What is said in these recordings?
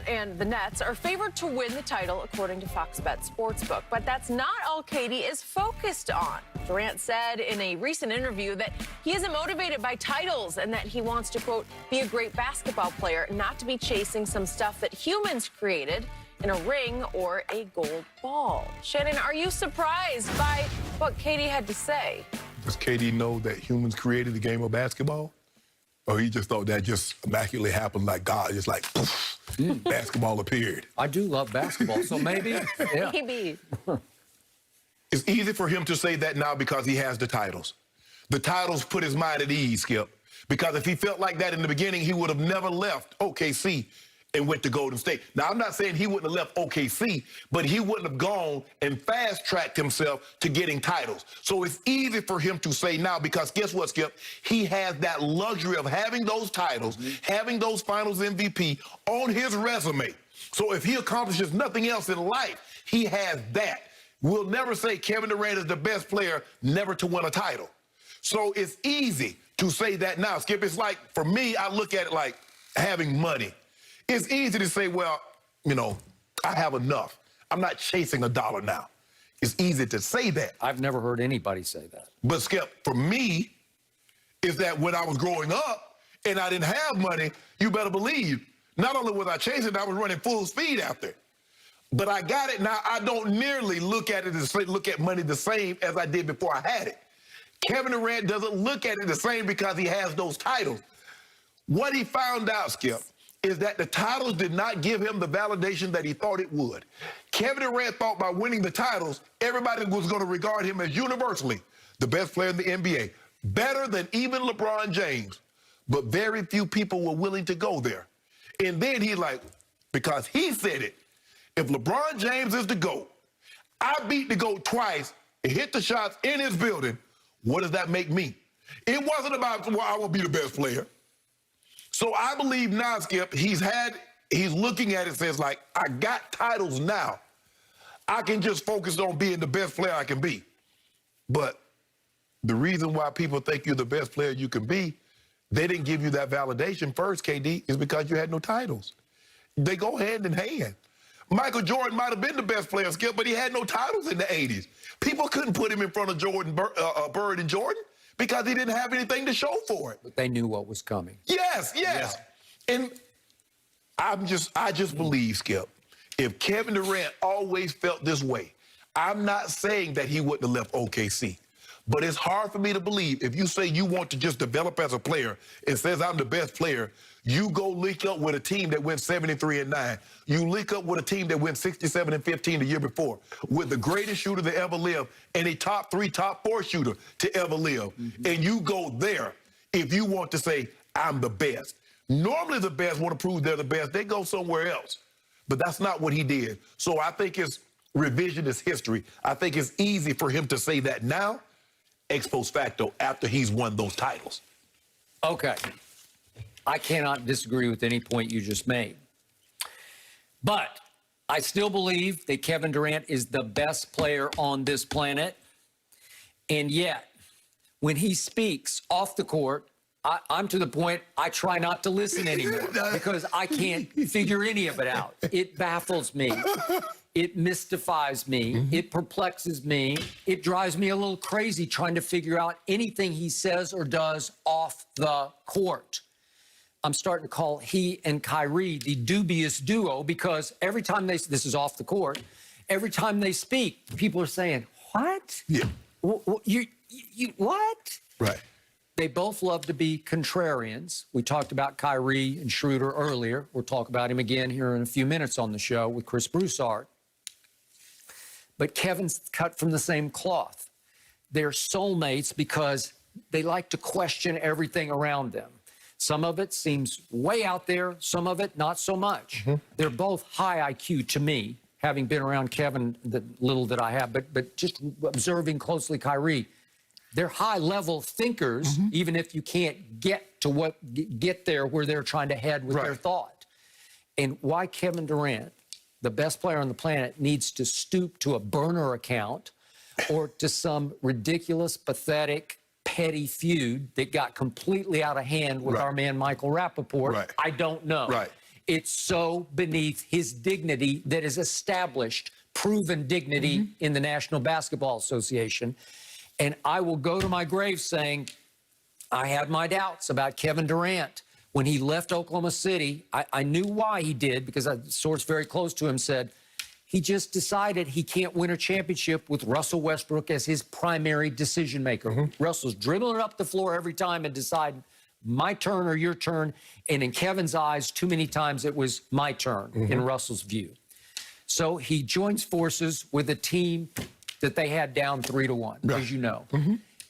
and the Nets are favored to win the title, according to Fox Bet Sportsbook. But that's not all Katie is focused on. Durant said in a recent interview that he isn't motivated by titles and that he wants to, quote, be a great basketball player, not to be chasing some stuff that humans created in a ring or a gold ball. Shannon, are you surprised by what Katie had to say? Does Katie know that humans created the game of basketball? Or he just thought that just immaculately happened like God, just like, poof, basketball appeared. I do love basketball, so maybe. Yeah. Maybe. It's easy for him to say that now because he has the titles. The titles put his mind at ease, Skip. Because if he felt like that in the beginning, he would have never left OKC and went to Golden State. Now, I'm not saying he wouldn't have left OKC, but he wouldn't have gone and fast-tracked himself to getting titles. So it's easy for him to say now because guess what, Skip? He has that luxury of having those titles, having those finals MVP on his resume. So if he accomplishes nothing else in life, he has that. We'll never say Kevin Durant is the best player never to win a title. So it's easy to say that now, Skip. It's like, for me, I look at it like having money. It's easy to say, well, you know, I have enough. I'm not chasing a dollar now. It's easy to say that. I've never heard anybody say that. But, Skip, for me, is that when I was growing up and I didn't have money, you better believe, not only was I chasing, I was running full speed after it. But I got it now. I don't nearly look at money the same as I did before I had it. Kevin Durant doesn't look at it the same because he has those titles. What he found out, Skip, is that the titles did not give him the validation that he thought it would. Kevin Durant thought by winning the titles, everybody was going to regard him as universally the best player in the NBA, better than even LeBron James. But very few people were willing to go there. And then he's like, because he said it, if LeBron James is the GOAT, I beat the GOAT twice and hit the shots in his building, what does that make me? It wasn't about, well, I will be the best player. So I believe now, Skip, he's looking at it, says like, I got titles now. I can just focus on being the best player I can be. But the reason why people think you're the best player you can be, they didn't give you that validation first, KD, is because you had no titles. They go hand in hand. Michael Jordan might have been the best player, Skip, but he had no titles in the 80s. People couldn't put him in front of Bird and Jordan because he didn't have anything to show for it. But they knew what was coming. Yes. Yeah. And I just believe, Skip, if Kevin Durant always felt this way, I'm not saying that he wouldn't have left OKC. But it's hard for me to believe if you say you want to just develop as a player and says I'm the best player, you go link up with a team that went 73-9. You link up with a team that went 67-15 the year before with the greatest shooter to ever live and a top 3, top 4 shooter to ever live. And you go there if you want to say I'm the best. Normally the best want to prove they're the best. They go somewhere else. But that's not what he did. So I think it's revisionist history. I think it's easy for him to say that now, ex post facto, after he's won those titles. Okay. I cannot disagree with any point you just made. But I still believe that Kevin Durant is the best player on this planet. And yet, when he speaks off the court, I'm to the point I try not to listen anymore because I can't figure any of it out. It baffles me. It mystifies me. It perplexes me. It drives me a little crazy trying to figure out anything he says or does off the court. I'm starting to call he and Kyrie the dubious duo because every time this is off the court, every time they speak, people are saying, what? Yeah. You what? Right. They both love to be contrarians. We talked about Kyrie and Schroeder earlier. We'll talk about him again here in a few minutes on the show with Chris Broussard. But Kevin's cut from the same cloth. They're soulmates because they like to question everything around them. Some of it seems way out there, some of it not so much. They're both high IQ to me, having been around Kevin the little that I have, but just observing closely Kyrie. They're high-level thinkers, even if you can't get to get there where they're trying to head with their thought. And why Kevin Durant, the best player on the planet, needs to stoop to a burner account or to some ridiculous, pathetic, petty feud that got completely out of hand with our man Michael Rappaport, I don't know. It's so beneath his dignity that is established, proven dignity in the National Basketball Association. And I will go to my grave saying, I had my doubts about Kevin Durant. When he left Oklahoma City, I knew why he did, because a source very close to him said he just decided he can't win a championship with Russell Westbrook as his primary decision maker. Russell's dribbling up the floor every time and deciding, my turn or your turn. And in Kevin's eyes, too many times it was my turn in Russell's view. So he joins forces with a team that they had down 3-1, as you know.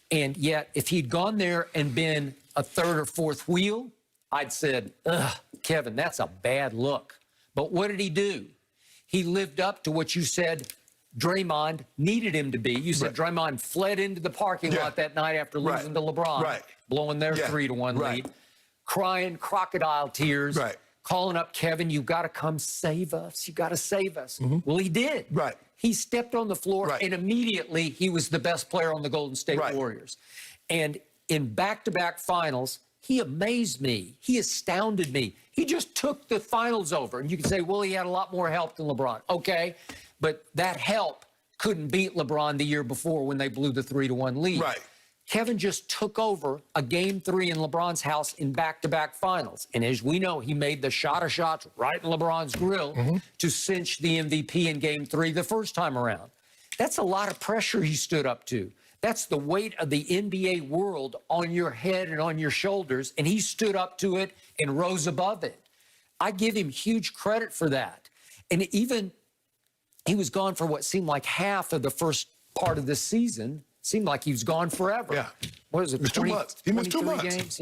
And yet, if he'd gone there and been a third or fourth wheel, I'd said, ugh, Kevin, that's a bad look. But what did he do? He lived up to what you said Draymond needed him to be. You said Draymond fled into the parking lot that night after losing to LeBron, blowing their 3-1 lead, crying crocodile tears, calling up Kevin, you got to come save us. You got to save us. Well, he did. He stepped on the floor, and immediately he was the best player on the Golden State Warriors. And in back-to-back finals, he amazed me. He astounded me. He just took the finals over. And you can say, well, he had a lot more help than LeBron. Okay, but that help couldn't beat LeBron the year before when they blew the 3-1 lead. Kevin just took over a Game 3 in LeBron's house in back-to-back finals. And as we know, he made the shot of shots right in LeBron's grill to cinch the MVP in Game 3 the first time around. That's a lot of pressure he stood up to. That's the weight of the NBA world on your head and on your shoulders, and he stood up to it and rose above it. I give him huge credit for that. And even he was gone for what seemed like half of the first part of the season. Seemed like he was gone forever. What is it? 2 months. He missed 2 months. Games?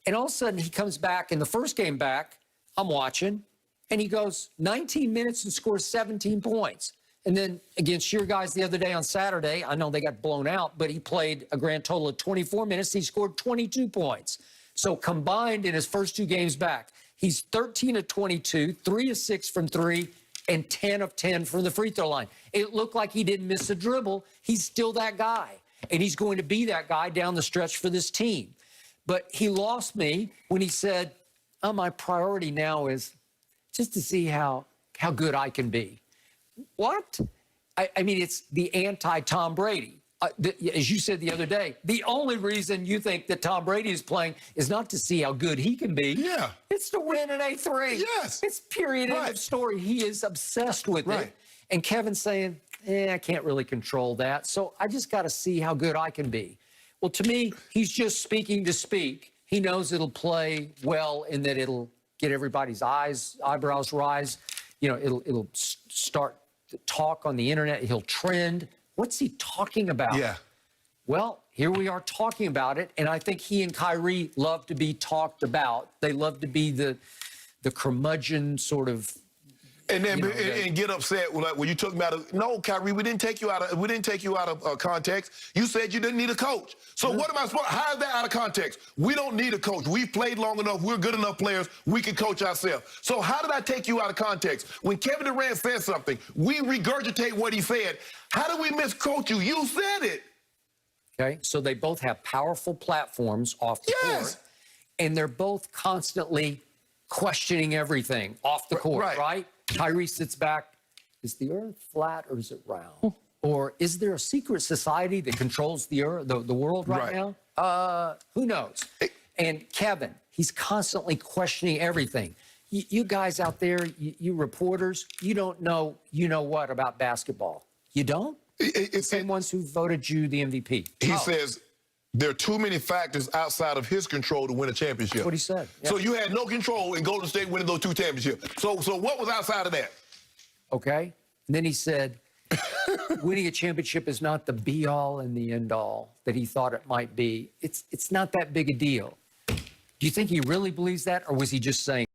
And all of a sudden he comes back, in the first game back, I'm watching, and he goes 19 minutes and scores 17 points. And then against your guys the other day on Saturday, I know they got blown out, but he played a grand total of 24 minutes. He scored 22 points. So combined in his first 2 games back, he's 13 of 22, 3 of 6 from 3, and 10 of 10 from the free throw line. It looked like he didn't miss a dribble. He's still that guy, and he's going to be that guy down the stretch for this team. But he lost me when he said, oh, my priority now is just to see how good I can be. What? I mean, it's the anti-Tom Brady. As you said the other day, the only reason you think that Tom Brady is playing is not to see how good he can be. It's to win an A3. It's period, end of story. He is obsessed with it. And Kevin's saying, I can't really control that. So I just got to see how good I can be. Well, to me, he's just speaking to speak. He knows it'll play well in that it'll get everybody's eyebrows rise. You know, it'll start to talk on the internet. He'll trend. What's he talking about? Well, here we are talking about it, and I think he and Kyrie love to be talked about. They love to be the curmudgeon sort of. And then and get upset when you took me out of. No, Kyrie, we didn't take you out of context. You said you didn't need a coach. So what am I supposed? How is that out of context? We don't need a coach. We've played long enough. We're good enough players. We can coach ourselves. So how did I take you out of context? When Kevin Durant said something, we regurgitate what he said. How do we misquote you? You said it. Okay, so they both have powerful platforms off the court, and they're both constantly questioning everything off the court, right? Kyrie sits back, is the earth flat or is it round? Or is there a secret society that controls the earth, the world right now? Who knows? And Kevin, he's constantly questioning everything. You guys out there, you reporters, you don't know, you know what about basketball? You don't? The same ones who voted you the MVP. He says there are too many factors outside of his control to win a championship. That's what he said. So you had no control in Golden State winning those 2 championships. So what was outside of that? Okay. And then he said, winning a championship is not the be-all and the end-all that he thought it might be. It's not that big a deal. Do you think he really believes that, or was he just saying